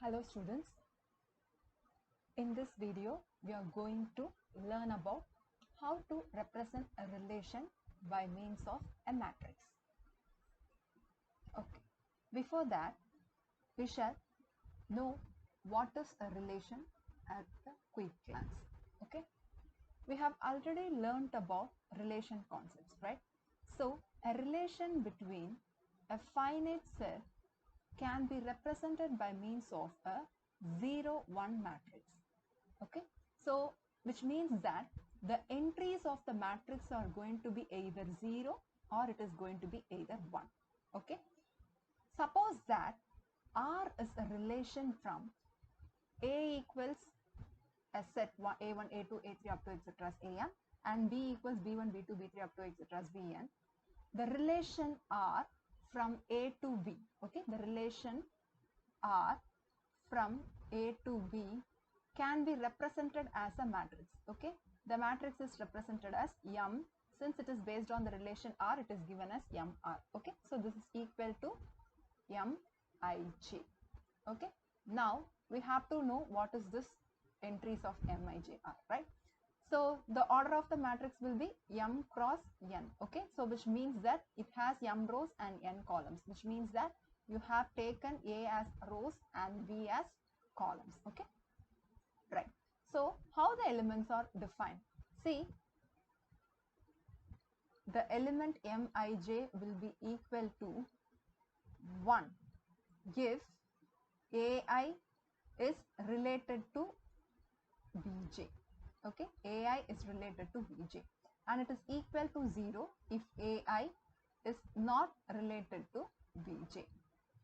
Hello students, in this video we are going to learn about how to represent a relation by means of a matrix. Okay, before that we shall know what is a relation at the quick glance. Okay, we have already learnt about relation concepts, right? So a relation between a finite set can be represented by means of a 0-1 matrix. Okay, so which means that the entries of the matrix are going to be either 0 or it is going to be either 1. Okay, suppose that R is a relation from A equals a set A1, A2, A3 up to etc. as AN and B equals B1, B2, B3 up to etc. as Bn. The relation R from A to B, okay, the relation R from A to B can be represented as a matrix. Okay, the matrix is represented as M. Since it is based on the relation R, it is given as MR. Okay, so this is equal to MIJ. Okay, now we have to know what is this entries of MIJR, right? So the order of the matrix will be M cross N. Okay, so which means that it has M rows and N columns, which means that you have taken A as rows and B as columns. Okay, right. So how the elements are defined? See, the element Mij will be equal to 1 if Ai is related to Bj. Okay, Ai is related to Bj, and it is equal to 0 if Ai is not related to Bj.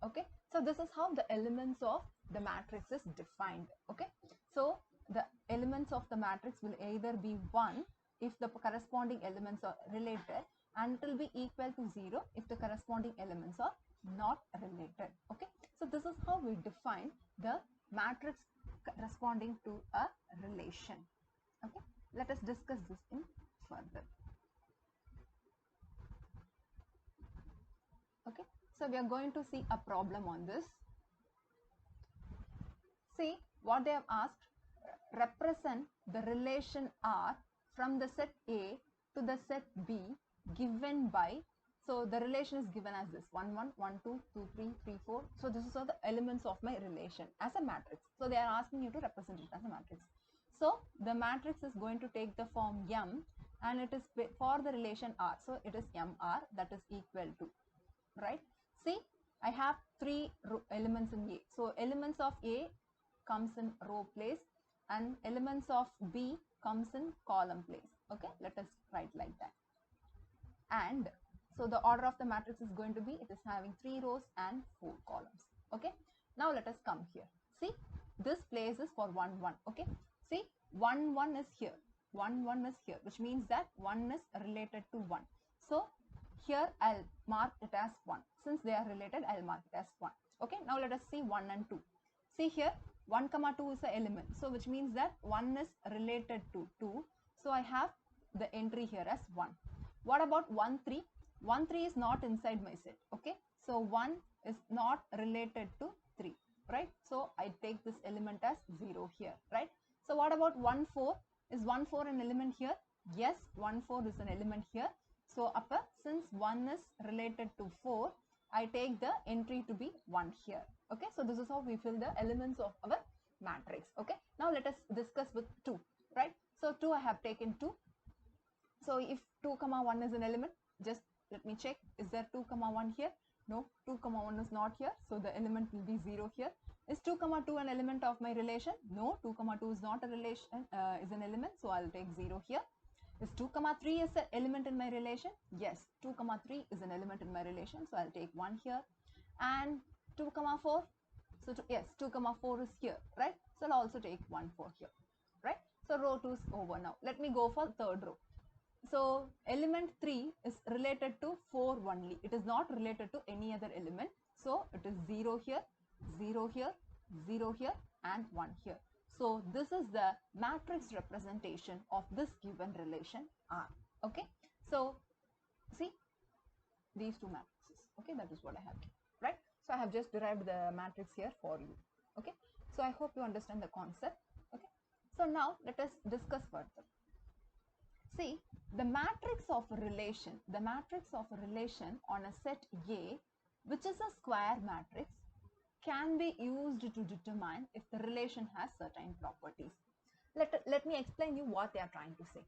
Okay, so this is how the elements of the matrix is defined. Okay, so the elements of the matrix will either be 1 if the corresponding elements are related, and it will be equal to 0 if the corresponding elements are not related. Okay, so this is how we define the matrix corresponding to a relation. Okay, let us discuss this in further. Okay, so we are going to see a problem on this. See what they have asked: represent the relation R from the set A to the set B given by, so the relation is given as this 1 1 1 2 2 3 3 4. So this is all the elements of my relation as a matrix. So they are asking you to represent it as a matrix. So the matrix is going to take the form M, and it is for the relation R, so it is MR, that is equal to, right? See, I have 3 elements in A. So elements of A comes in row place and elements of B comes in column place. Okay, let us write like that. And so the order of the matrix is going to be, it is having 3 rows and 4 columns. Okay, now let us come here. See, this place is for 1 1. Okay, see, 1 1 is here, 1 1 is here, which means that 1 is related to 1. So here I'll mark it as 1. Since they are related, I'll mark it as 1. Okay, now let us see 1 and 2. See here, 1 comma 2 is an element, so which means that 1 is related to 2. So I have the entry here as 1. What about 1 3? 1 3 is not inside my set. Okay, so 1 is not related to 3, right? So I take this element as 0 here, right? So what about 1 4? Is 1 4 an element here? Yes, 1 4 is an element here. So since 1 is related to 4, I take the entry to be 1 here. Okay, so this is how we fill the elements of our matrix. Okay, now let us discuss with 2, right? So 2, I have taken 2. So if 2 comma 1 is an element, just let me check, is there 2 comma 1 here? No, 2 comma 1 is not here, so the element will be 0 here. Is 2 comma 2 an element of my relation? No, 2 comma 2 is not a relation, is an element, so I'll take 0 here. Is 2 comma 3 is an element in my relation? Yes, 2 comma 3 is an element in my relation, so I'll take 1 here. And 2 comma 4, so yes, 2 comma 4 is here, right? So I'll also take 1 4 here, right? So row 2 is over now. Let me go for third row. So element 3 is related to 4 only. It is not related to any other element. So it is 0 here, 0 here, 0 here and 1 here. So this is the matrix representation of this given relation R. Okay. So see these two matrices. Okay, that is what I have, right? So I have just derived the matrix here for you. Okay. So I hope you understand the concept. Okay. So now let us discuss further. See, the matrix of a relation on a set A, which is a square matrix, can be used to determine if the relation has certain properties. Let me explain you what they are trying to say.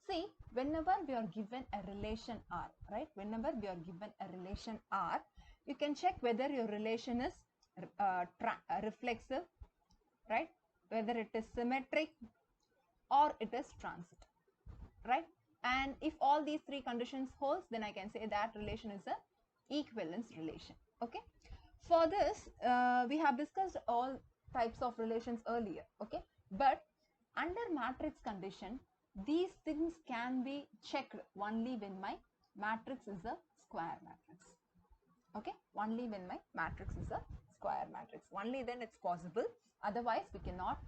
See, whenever we are given a relation R, right? Whenever we are given a relation R, you can check whether your relation is reflexive, right? Whether it is symmetric or it is transit, right? And if all these three conditions holds, then I can say that relation is a equivalence relation. Okay. For this, we have discussed all types of relations earlier. Okay. But under matrix condition, these things can be checked only when my matrix is a square matrix. Okay. Only when my matrix is a square matrix. Only then it's possible. Otherwise, we cannot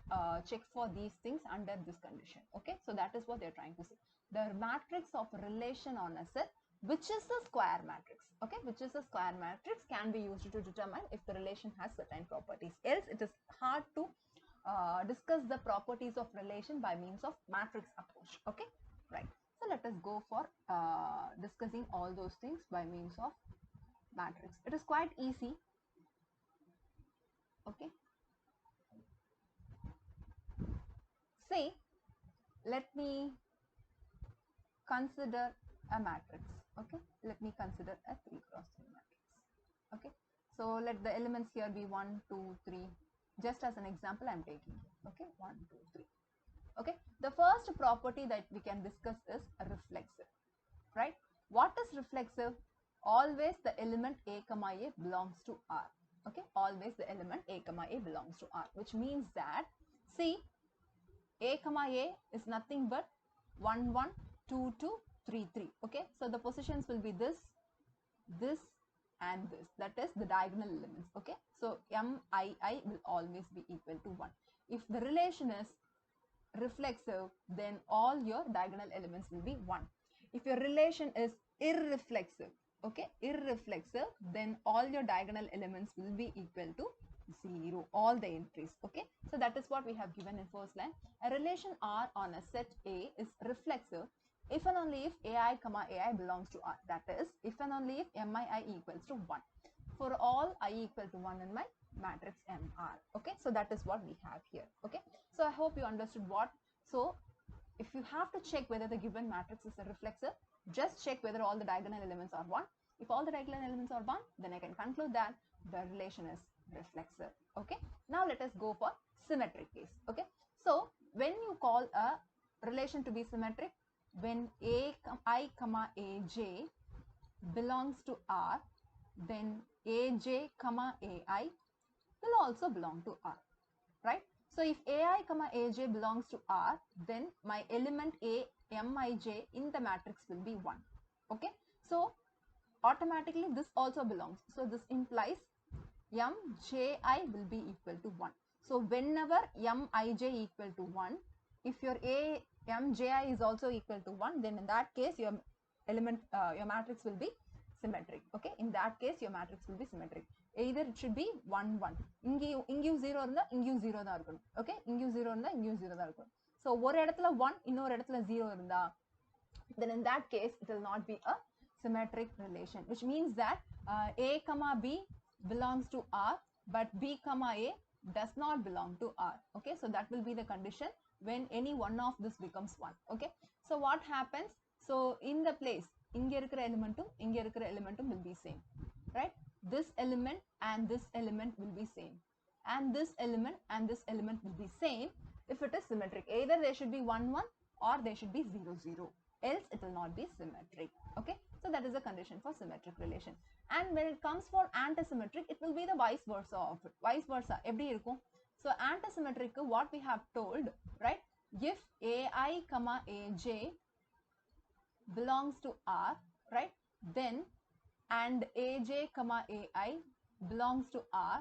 check for these things under this condition. Okay. So that is what they're trying to say. The matrix of a relation on a set, which is a square matrix, okay, which is a square matrix, can be used to determine if the relation has certain properties. Else, it is hard to discuss the properties of relation by means of matrix approach. Okay, right. So let us go for discussing all those things by means of matrix. It is quite easy. Okay. Say, let me consider a matrix. Okay, let me consider a 3 cross 3 matrix. Okay, so let the elements here be 1, 2, 3. Just as an example, I'm taking. Okay, 1, 2, 3. Okay, the first property that we can discuss is reflexive, right? What is reflexive? Always the element a comma a belongs to R. Okay, always the element a comma a belongs to R, which means that, see, a comma a is nothing but 1, 1, 2, 2, 3, 3. Okay, so the positions will be this, and this. That is the diagonal elements. Okay, so MII will always be equal to 1. If the relation is reflexive, then all your diagonal elements will be 1. If your relation is irreflexive, okay, irreflexive, then all your diagonal elements will be equal to 0, all the entries. Okay, so that is what we have given in first line. A relation R on a set A is reflexive if and only if AI comma AI belongs to R. That is, if and only if MII equals to 1. For all I equal to 1 in my matrix MR. Okay, so that is what we have here. Okay, so I hope you understood what. So if you have to check whether the given matrix is a reflexive, just check whether all the diagonal elements are 1. If all the diagonal elements are 1, then I can conclude that the relation is reflexive. Okay, now let us go for symmetric case. Okay, so when you call a relation to be symmetric, when AI comma AJ belongs to R, then AJ comma AI will also belong to R, right? So if AI comma AJ belongs to R, then my element A Mij in the matrix will be 1. Okay, so automatically this also belongs. So this implies Mji will be equal to 1. So whenever Mij equal to 1, if your Mji is also equal to 1, then in that case your your matrix will be symmetric. Okay, in that case your matrix will be symmetric. Either it should be 1, 1. இங்கேயும் 0 இருந்தா இங்கேயும் 0 தான் இருக்கணும். Okay, இங்கேயும் 0 இருந்தா இங்கேயும் 0 தான் இருக்கணும். So ஒரு இடத்துல 1, இன்னொரு இடத்துல 0 இருந்தா, then in that case it will not be a symmetric relation, which means that A comma B belongs to R, but B comma A does not belong to R. Okay, so that will be the condition when any one of this becomes 1. Okay, so what happens? So in the place, inge irukra elementum will be same, right? This element and this element will be same, and this element and this element will be same if it is symmetric. Either they should be 1, 1 or they should be 0, 0. Else it will not be symmetric. Okay, so that is the condition for symmetric relation. And when it comes for antisymmetric, it will be the vice versa of it. Vice versa, eppadi irukum? So antisymmetric, what we have told, right? If AI comma AJ belongs to R, right, then and AJ comma AI belongs to R,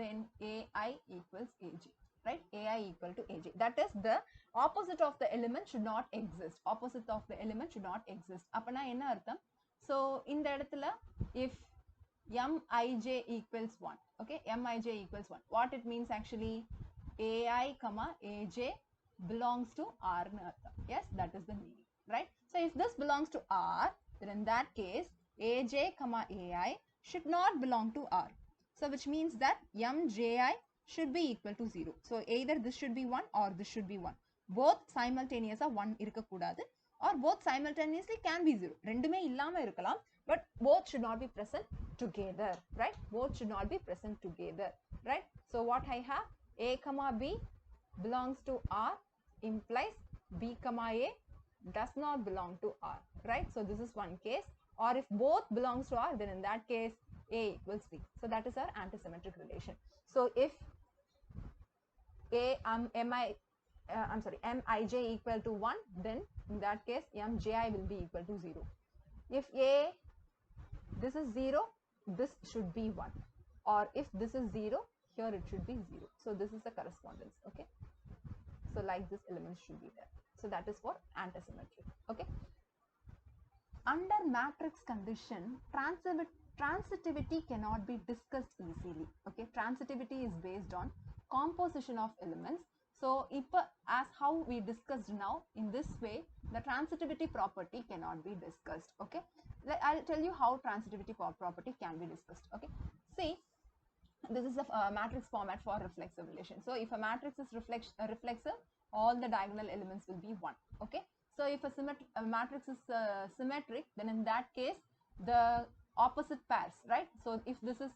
then AI equals AJ, right? AI equal to AJ. That is, the opposite of the element should not exist. Opposite of the element should not exist. அப்பனா என்ன அர்த்தம்? So இந்த இடத்துல if mij equals 1. Okay, mij equals 1. What it means actually, ai comma aj belongs to R. Yes, that is the meaning, right? So if this belongs to R, then in that case, aj comma ai should not belong to R. So which means that mji should be equal to 0. So either this should be 1 or this should be 1. Both simultaneous are 1 irukakudadu, or both simultaneously can be 0. Rendume illama irukalam, but both should not be present together, right? Both should not be present together, right? So what I have, a comma b belongs to R implies b comma a does not belong to R, right? So this is one case. Or if both belongs to R, then in that case a equals b. So that is our antisymmetric relation. So if mij equal to 1, then in that case mji will be equal to 0. If this is 0, this should be 1, or if this is 0, here it should be 0. So this is the correspondence. Okay, so like this element should be there. So that is for antisymmetry. Okay, under matrix condition, transitivity cannot be discussed easily. Okay, transitivity is based on composition of elements. So if as how we discussed now, in this way the transitivity property cannot be discussed. Okay, I'll tell you how transitivity property can be discussed. Okay, see, this is a matrix format for reflexive relation. So if a matrix is reflexive, all the diagonal elements will be 1. Okay, so if a matrix is symmetric, then in that case the opposite pairs, right? So if this is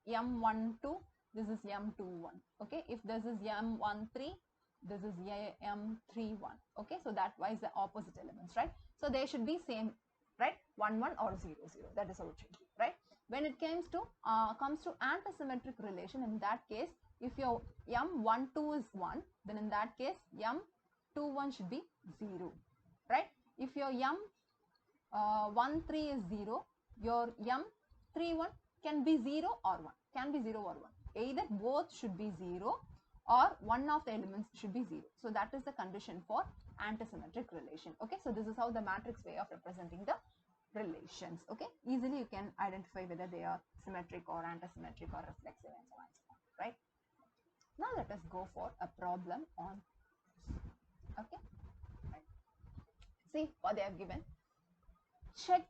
m12, this is m21. Okay, if this is m13, this is m31. Okay, so that wise the opposite elements, right? So they should be same, right? 1 1 or 0 0. That is how it should be, right? When it comes to antisymmetric relation, in that case, if your m12 is 1, then in that case m21 should be 0, right? If your m13 is 0, your m31 can be 0 or 1, can be 0 or 1. Either both should be 0 or one of the elements should be 0. So that is the condition for antisymmetric relation. Okay, so this is how the matrix way of representing the relations. Okay, easily you can identify whether they are symmetric or antisymmetric or reflexive and so on, right? Now let us go for a problem on this. Okay, right. See what they have given. Check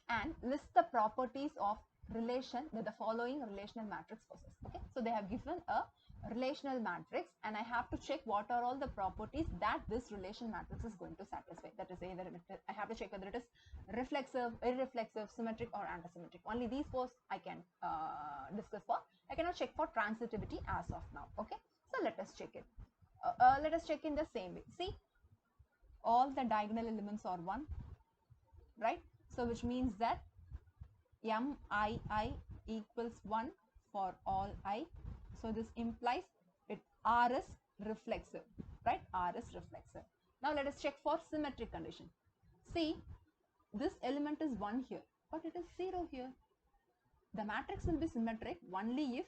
and list the properties of relation that the following relational matrix possess. Okay, so they have given a relational matrix and I have to check what are all the properties that this relation matrix is going to satisfy. That is either I have to check whether it is reflexive, irreflexive, symmetric or antisymmetric. Only these four I can discuss for. I cannot check for transitivity as of now. Okay, so let us check it. Let us check in the same way. See, all the diagonal elements are 1, right? So which means that mii equals 1 for all I. So this implies it R is reflexive, right? R is reflexive. Now let us check for symmetric condition. See, this element is 1 here, but it is 0 here. The matrix will be symmetric only if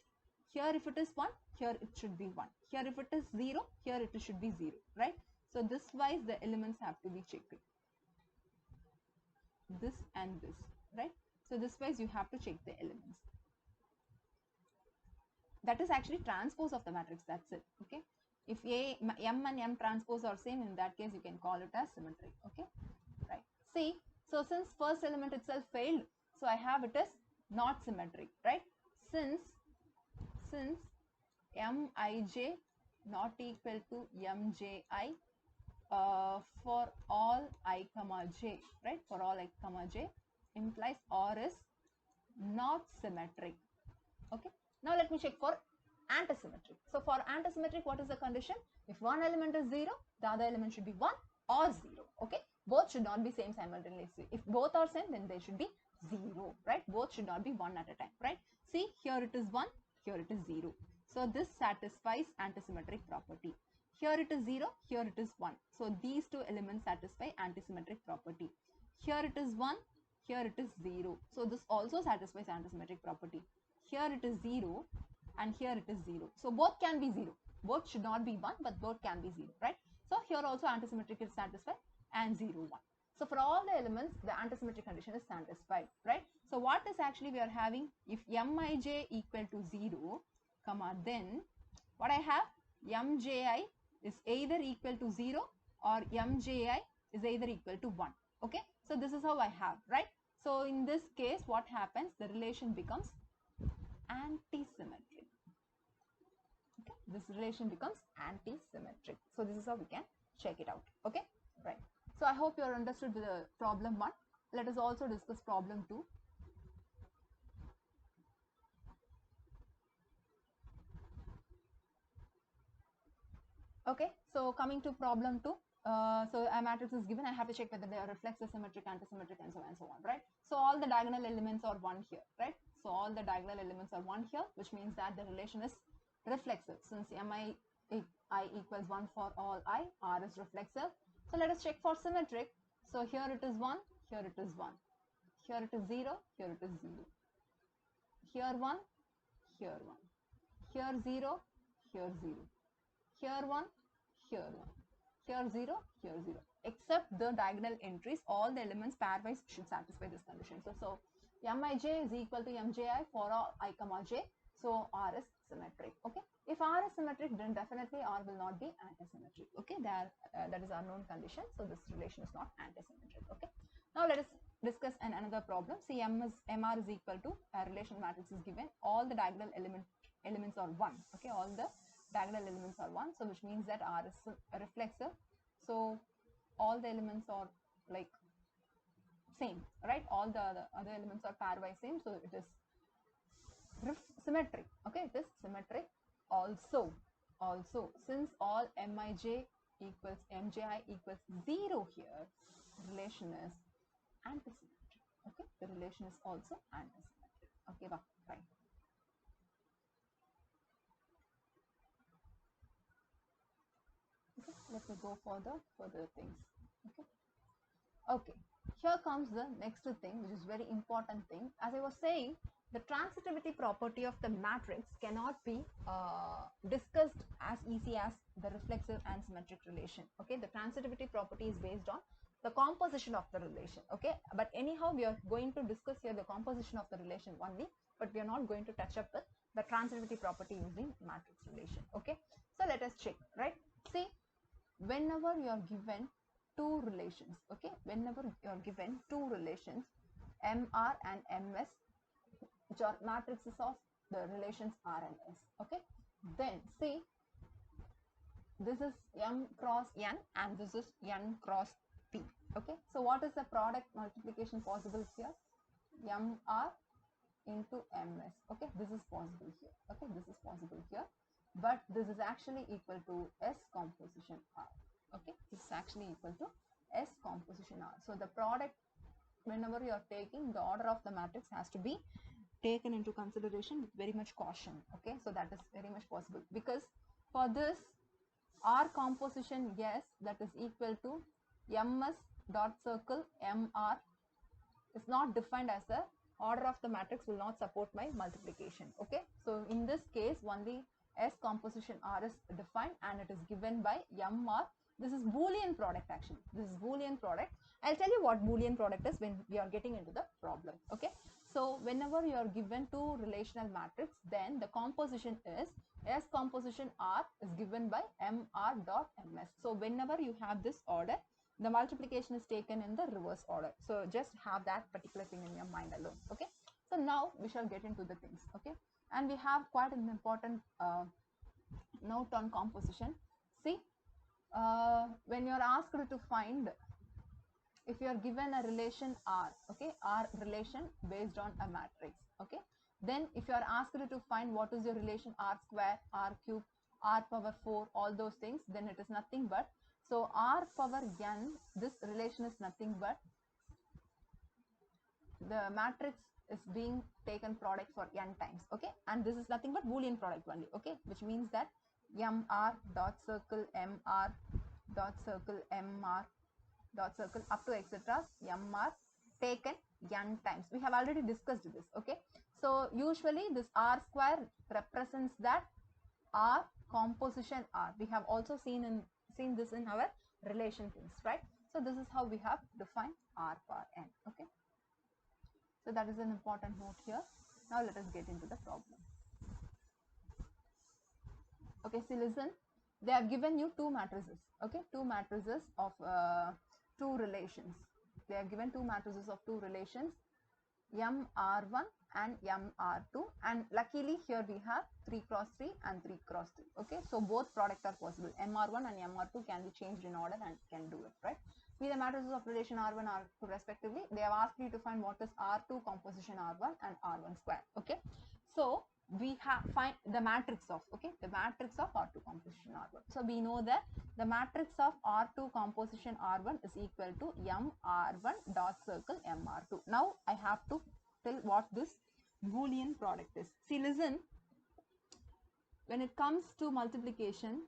here if it is 1, here it should be 1. Here if it is 0, here it should be 0, right? So this wise the elements have to be checked. This and this, right? So this wise you have to check the elements. That is actually transpose of the matrix, that's it. Okay, if m and m transpose are same, in that case you can call it as symmetry. Okay, right. See, so since first element itself failed, so I have it as not symmetric, right? Since mij not equal to mji for all I comma j, right? For all I comma j implies R is not symmetric. Okay, now let me check for antisymmetric. So for antisymmetric, what is the condition? If one element is 0, the other element should be 1 or 0. Okay, both should not be same simultaneously. If both are same, then they should be 0, right? Both should not be 1 at a time, right? See, here it is 1, here it is 0. So this satisfies antisymmetric property. Here it is 0, here it is 1. So these two elements satisfy antisymmetric property. Here it is 1, here it is 0. So this also satisfies antisymmetric property. Here it is 0 and here it is 0. So both can be 0. Both should not be 1, but both can be 0, right? So here also antisymmetric is satisfied and 0 1. So for all the elements, the antisymmetric condition is satisfied, right? So what is actually we are having, if mij equal to 0, comma, then what I have, mji is either equal to 0 or mji is either equal to 1. Okay, so this is how I have, right? So in this case, what happens, the relation becomes anti-symmetric. Okay, this relation becomes anti-symmetric. So this is how we can check it out. Okay, right. So I hope you are understood the problem 1. Let us also discuss problem 2. Okay, so coming to problem 2. So a matrix is given, I have to check whether they are reflexive, symmetric, antisymmetric, and so on, right? So all the diagonal elements are 1 here, right? So all the diagonal elements are 1 here, which means that the relation is reflexive. Since mi I equals 1 for all I, R is reflexive. So let us check for symmetric. So here it is 1, here it is 1. Here it is 0, here it is 0. Here 1, here 1. Here 0, here 0. Here 1, here 1. Here 0, here 0. Except the diagonal entries, all the elements pairwise should satisfy this condition. So mij is equal to mji for all I comma j. So R is symmetric. Okay. If R is symmetric, then definitely R will not be antisymmetric. Okay. That is our known condition. So this relation is not antisymmetric. Okay. Now let us discuss another problem. See, mr is equal to a relation matrix is given. All the diagonal elements are 1. Okay. All the diagonal elements are 1, so which means that R is reflexive. So all the elements are like same, right? All the other elements are pairwise same, so it is symmetric. Okay, it is symmetric. Also since all mij equals mji equals 0 here, relation is antisymmetric. Okay, the relation is also antisymmetric. Okay, fine. Okay, let me go for the further things. Okay, here comes the next thing, which is very important thing. As I was saying, the transitivity property of the matrix cannot be discussed as easy as the reflexive and symmetric relation. Okay, the transitivity property is based on the composition of the relation. Okay, but anyhow, we are going to discuss here the composition of the relation only, but we are not going to touch up with the transitivity property using matrix relation. Okay, so let us check, right? See, whenever you are given two relations, okay, whenever you are given two relations, mr and ms, which are matrices of the relations R and S, okay, then see, this is m cross n and this is n cross p. Okay, so what is the product multiplication possible here? mr into ms. Okay, this is possible here. Okay, this is possible here, but this is actually equal to S composition R. Okay, this is actually equal to S composition R. So the product, whenever you are taking, the order of the matrix has to be taken into consideration with very much caution. Okay, so that is very much possible, because for this R composition, yes, that is equal to ms dot circle mr is not defined as the order of the matrix, will not support my multiplication. Okay, so in this case only S composition R is defined and it is given by mr. This is Boolean product actually. This is Boolean product. I'll tell you what Boolean product is when we are getting into the problem. Okay, so whenever you are given two relational matrix, then the composition is S composition R is given by mr dot ms. So whenever you have this order, the multiplication is taken in the reverse order. So just have that particular thing in your mind alone. Okay, so now we shall get into the things. Okay, and we have quite an important note on composition. See, when you are asked to find, if you are given a relation R, okay, R relation based on a matrix, okay, then if you are asked to find what is your relation R square, R cube, R power 4, all those things, then it is nothing but, so R power n, this relation is nothing but the matrix is being taken product for n times. Okay, and this is nothing but Boolean product only. Okay, which means that mr dot circle mr dot circle mr dot circle up to etc. mr taken n times. We have already discussed this. Okay, so usually this R square represents that R composition R. We have also seen this in our relation things, right? So this is how we have defined R power n. Okay, So that is an important note here. Now let us get into the problem. Okay, so listen, they have given you two matrices. Okay, two matrices of two relations. They have given two matrices of two relations, MR1 and MR2, and luckily here we have 3 cross 3 and 3 cross 3. Okay, so both product are possible. MR1 and MR2 can be changed in order and can do it, right? With the matrices of relation R1 R2 respectively, they have asked you to find what is R2 composition R1 and R1 square. Okay, so we have find the matrix of R2 composition R1. So we know that the matrix of R2 composition R1 is equal to MR1 dot circle MR2. Now I have to tell what this Boolean product is. See, listen, when it comes to multiplication,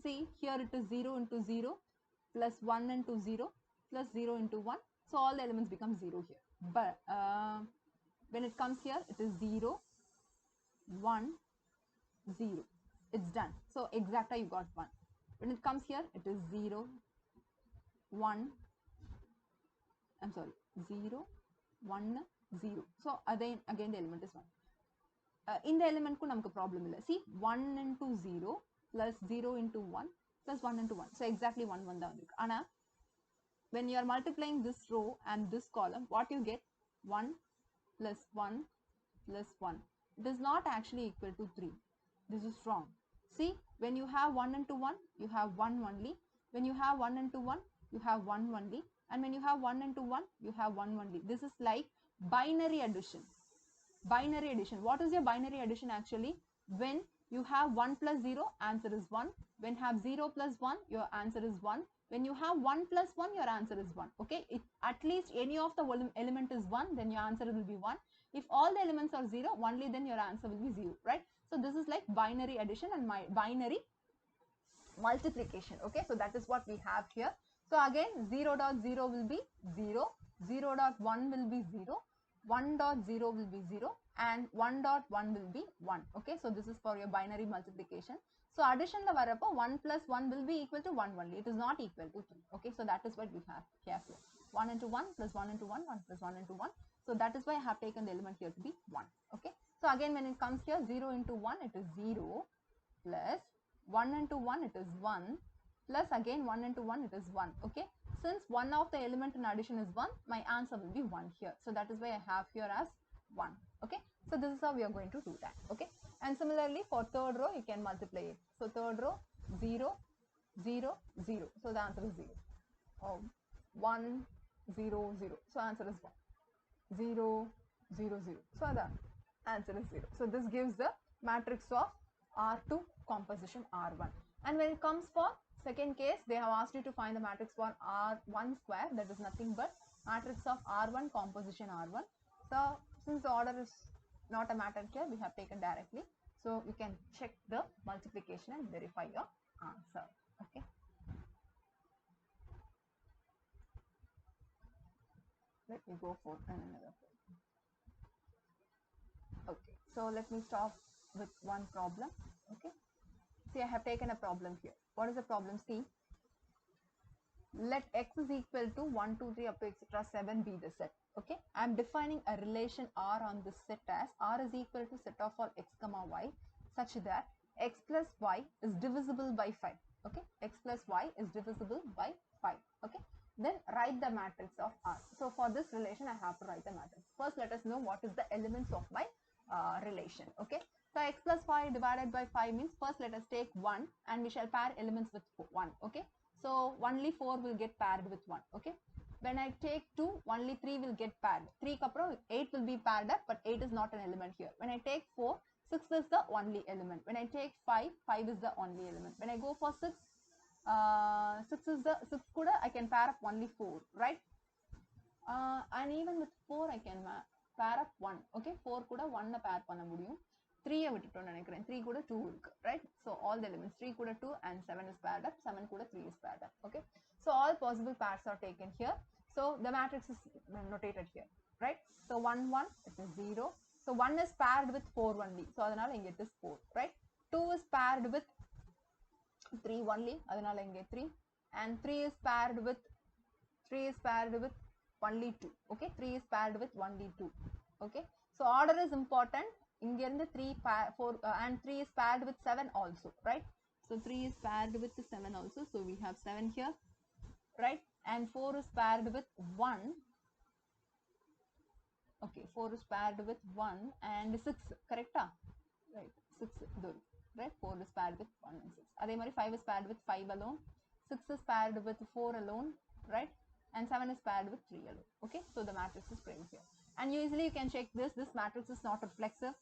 see here it is 0 into 0 plus 1 into 0 plus 0 into 1. So all the elements become 0 here. But when it comes here, it is 0, 1, 0. It's done. So exacta you got 1. When it comes here, it is 0, 1, I'm sorry, 0, 1, 0. So again the element is 1. In the element ku namukku problem illa. See, 1 into 0 plus 0 into 1 plus 1 into 1. So exactly 1 1 da vandirukku. Ana when you are multiplying this row and this column, what you get? 1 plus 1 plus 1. It is not actually equal to 3. This is wrong. See, when you have 1 into 1, you have 1 only. When you have 1 into 1, you have 1 only. And when you have 1 into 1, you have 1 only. This is like binary addition. Binary addition. What is your binary addition actually? When you have 1 plus 0, answer is 1. When you have 0 plus 1, your answer is 1. When you have 1 plus 1, your answer is 1. Okay, if at least any of the element is 1, then your answer will be 1. If all the elements are 0, only then your answer will be 0, right? So this is like binary addition and binary multiplication. Okay, so that is what we have here. So again, 0 dot 0 will be 0, 0 dot 1 will be 0, 1 dot 0 will be 0, and 1 dot 1 will be 1. Okay, so this is for your binary multiplication. So addition la varappo 1 plus 1 will be equal to 1 only. It is not equal to 3. Okay, so that is what we have here. 1 into 1 plus 1 into 1, 1 plus 1 into 1. So that is why I have taken the element here to be 1. Okay, so again when it comes here, 0 into 1, it is 0 plus 1 into 1, it is 1 plus again 1 into 1, it is 1. Okay, since one of the element in addition is 1, my answer will be 1 here. So that is why I have here as 1. Okay, so this is how we are going to do that. Okay, and similarly for third row you can multiply it. So third row 0, 0, 0. So the answer is 0. 1, 0, 0. So answer is 1. 0, 0, 0. So the answer is 0. So this gives the matrix of R2 composition R1. And when it comes for second case, they have asked you to find the matrix for R1 square. That is nothing but matrix of R1 composition R1. So since the order is not a matter here, we have taken directly. So you can check the multiplication and verify your answer. Okay. Let me go for another. Okay, so let me start with one problem. Okay, see, I have taken a problem here. What is the problem? See, let x is equal to 1, 2, 3 up to etc. 7 be the set. Okay, I am defining a relation R on this set as R is equal to set of all x comma y such that x plus y is divisible by 5. Okay, x plus y is divisible by 5. Okay, then write the matrix of R. So for this relation, I have to write the matrix. First, let us know what is the elements of my relation. Okay, so x plus y divided by 5 means first let us take 1 and we shall pair elements with 1. Okay, so only 4 will get paired with 1. Okay, when I take 2, only 3 will get paired. 3 kapro 8 will be paired up, but 8 is not an element here. When I take 4, 6 is the only element. When I take 5, 5 is the only element. When I go for 6, 6 is the 6 kuda I can pair up only 4, right? And even with 4 I can pair up 1. Okay, 4 kuda 1 pair panna mudiyum. 3 விட்டுட்டோம் நினைக்கிறேன். 3 கூட 2 இருக்கு, right? So all the elements 3 கூட 2 and 7 is paired up, 7 கூட 3 is paired up. Okay, so all possible pairs are taken here. So the matrix is notated here, right? So 1 1 it is 0. So 1 is paired with 4 only, so அதனால இங்க it is 4, right? 2 is paired with 3 only, அதனால இங்க 3, and 3 is paired with 3 is paired with only 2. Okay, 3 is paired with only 2. Okay, so order is important. In the 3 4 and 3 is paired with 7 also, right? So 3 is paired with 7 also. So we have 7 here, right? And 4 is paired with 1. Okay, 4 is paired with 1 and 6, correct? Right, 6, right? 4 is paired with 1 and 6. Adhe 5 is paired with 5 alone. 6 is paired with 4 alone, right? And 7 is paired with 3 alone. Okay, so the matrix is framed here. And usually you can check this. This matrix is not reflexive.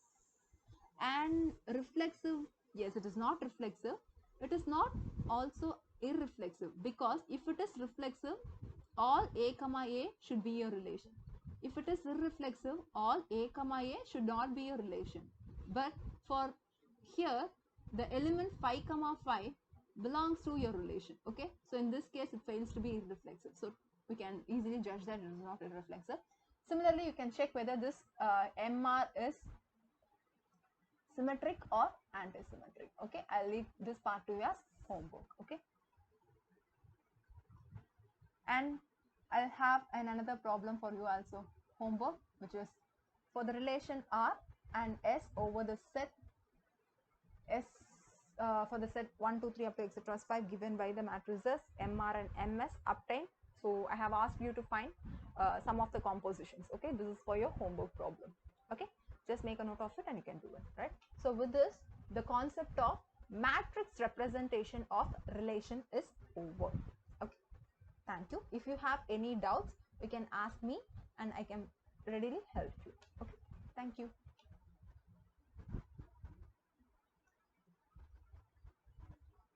And reflexive, yes, it is not reflexive. It is not also irreflexive, because if it is reflexive, all a comma a should be a relation. If it is irreflexive, all a comma a should not be a relation. But for here, the element 5 comma 5 belongs to your relation. Okay, so in this case it fails to be irreflexive, so we can easily judge that it is not irreflexive. Similarly, you can check whether this MR is symmetric or anti-symmetric. Okay, I'll leave this part to you as homework. Okay, and I'll have another problem for you also, homework, which is for the relation R and S over the set S, for the set 1, 2, 3 up to etc. 5 given by the matrices MR and MS obtained. So I have asked you to find some of the compositions. Okay, this is for your homework problem. Okay, just make a note of it and you can do it, right? So with this, the concept of matrix representation of relation is over. Okay, thank you. If you have any doubts, you can ask me and I can readily help you. Okay, thank you.